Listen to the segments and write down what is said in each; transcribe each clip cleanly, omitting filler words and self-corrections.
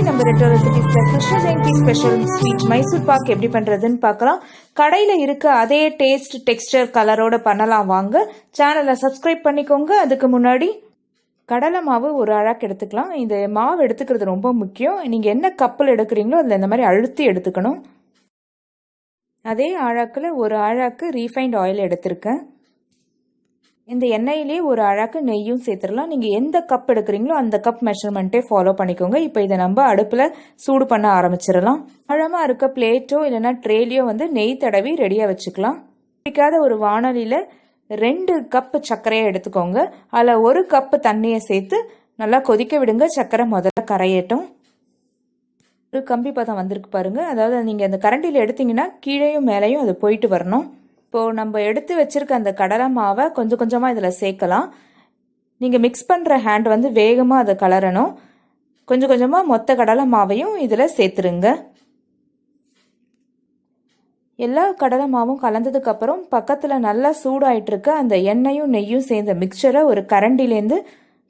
நம்ம ரெட்ரோ ரெசிபிஸ்ல Krishna Jayanti special sweet Mysore pak எப்படி பண்றதுன்னு பார்க்கலாம். கடையில இருக்க அதே டேஸ்ட் டெக்ஸ்டர் கலரோட பண்ணலாம் வாங்க. சேனலை சப்ஸ்கிரைப் பண்ணிக்கோங்க. அதுக்கு முன்னாடி கடலை மாவு ஒரு அழாக்கு எடுத்துக்கலாம். இந்த மாவு எடுத்துக்கிறது ரொம்ப முக்கியம். நீங்க என்ன கப்பில் எடுக்கிறீங்களோ அதில் இந்த மாதிரி அழுத்தி எடுத்துக்கணும். அதே அழாக்கில் ஒரு அழாக்கு ரீஃபைண்ட் ஆயில் எடுத்திருக்கேன். இந்த எண்ணெயிலேயே ஒரு அழாக்கு நெய்யும் சேர்த்துடலாம். நீங்கள் எந்த கப் எடுக்கிறீங்களோ அந்த கப் மெஷர்மெண்ட்டே ஃபாலோ பண்ணிக்கோங்க. இப்போ இதை நம்ம அடுப்பில் சூடு பண்ண ஆரம்பிச்சிடலாம். ஆழமாக இருக்க பிளேட்டோ இல்லைன்னா ட்ரேலியோ நெய் தடவி ரெடியாக வச்சுக்கலாம். பிடிக்காத ஒரு வானலியில் 2 கப்பு சர்க்கரையை எடுத்துக்கோங்க. அதில் 1 கப்பு தண்ணியை சேர்த்து நல்லா கொதிக்க விடுங்க. சர்க்கரை முதல்ல கரையட்டும். ஒரு கம்பி பதம் வந்திருக்கு பாருங்க. அதாவது நீங்கள் அந்த கரண்டியில் எடுத்தீங்கன்னா கீழேயும் மேலேயும் அது போயிட்டு வரணும். இப்போது நம்ம எடுத்து வச்சிருக்க அந்த கடலை மாவை கொஞ்சம் கொஞ்சமாக இதில் சேர்க்கலாம். நீங்கள் மிக்ஸ் பண்ணுற ஹேண்ட் வேகமாக அதை கலரணும். கொஞ்சம் கொஞ்சமாக மொத்த கடலை மாவையும் இதில் சேர்த்துருங்க. எல்லா கடலை மாவும் கலந்ததுக்கப்புறம் பக்கத்தில் நல்லா சூடாயிட்டு இருக்க அந்த எண்ணெயும் நெய்யும் சேர்ந்த மிக்சரை ஒரு கரண்டிலேருந்து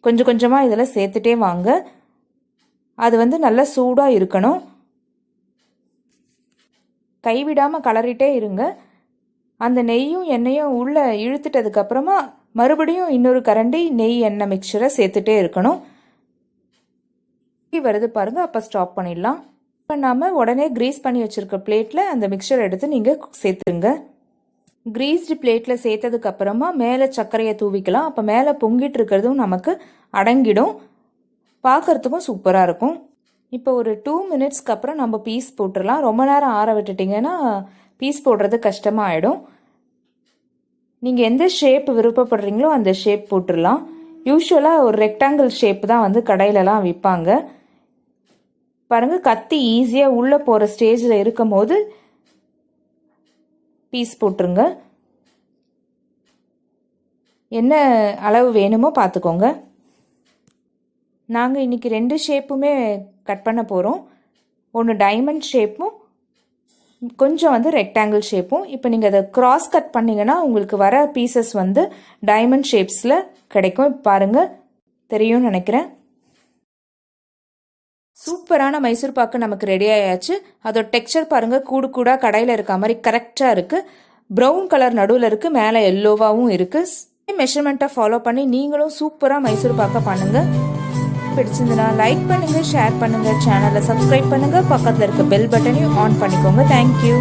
கொஞ்சம் கொஞ்சமாக இதில் சேர்த்துட்டே வாங்க. அது நல்லா சூடாக இருக்கணும். கைவிடாமல் கலரிட்டே இருங்க. அந்த நெய்யும் எண்ணெயும் உள்ளே இழுத்துட்டதுக்கப்புறமா மறுபடியும் இன்னொரு கரண்டி நெய் எண்ணெய் மிக்சரை சேர்த்துட்டே இருக்கணும். வருது பாருங்கள், அப்போ ஸ்டாப் பண்ணிடலாம். பண்ணாமல் உடனே கிரீஸ் பண்ணி வச்சுருக்க பிளேட்டில் அந்த மிக்சர் எடுத்து நீங்கள் சேர்த்துருங்க. கிரீஸ்டு பிளேட்டில் சேர்த்ததுக்கப்புறமா மேலே சர்க்கரையை தூவிக்கலாம். அப்போ மேலே பொங்கிட்டு இருக்கிறதும் நமக்கு அடங்கிடும். பார்க்குறதுக்கும் சூப்பராக இருக்கும். இப்போ ஒரு 2 மினிட்ஸ்க்கு அப்புறம் நம்ம பீஸ் போட்டுடலாம். ரொம்ப நேரம் ஆற விட்டுட்டிங்கன்னா பீஸ் போடுறது கஷ்டமாக ஆகிடும். நீங்கள் எந்த ஷேப் விருப்பப்படுறீங்களோ அந்த ஷேப் போட்டுடலாம். யூஸ்வலாக ஒரு ரெக்டாங்கிள் ஷேப் தான் கடையிலலாம் விற்பாங்க. பாருங்கள், கத்தி ஈஸியாக உள்ளே போகிற ஸ்டேஜில் இருக்கும் போது பீஸ் போட்டுருங்க. என்ன அளவு வேணுமோ பார்த்துக்கோங்க. நாங்கள் இன்றைக்கி 2 ஷேப்புமே கட் பண்ண போகிறோம். ஒன்று டைமண்ட் ஷேப்பும் கொஞ்சம் ரெக்டாங்கிள் ஷேப்பும். இப்போ நீங்கள் அதை கிராஸ் கட் பண்ணிங்கன்னா உங்களுக்கு வர பீசஸ் டைமண்ட் ஷேப்ஸில் கிடைக்கும். பாருங்கள், தெரியும்னு நினைக்கிறேன். சூப்பரான மைசூர் பாக்கு நமக்கு ரெடி ஆயாச்சு. அதோட டெக்ஸ்சர் பாருங்கள், கூடு கூடாக கடையில் இருக்க மாதிரி கரெக்டாக இருக்குது. ப்ரௌன் கலர் நடுவில் இருக்குது, மேலே எல்லோவாகவும் இருக்குது. மெஷர்மெண்ட்டை ஃபாலோ பண்ணி நீங்களும் சூப்பராக மைசூர் பாக்க பண்ணுங்கள். பிடிச்சிருந்தனா லைக் பண்ணுங்கள், ஷேர் பண்ணுங்கள், சேனலை சப்ஸ்கிரைப் பண்ணுங்கள், பக்கத்தில் இருக்க பெல் பட்டனையும் ஆன் பண்ணிக்கோங்க. தேங்க்யூ.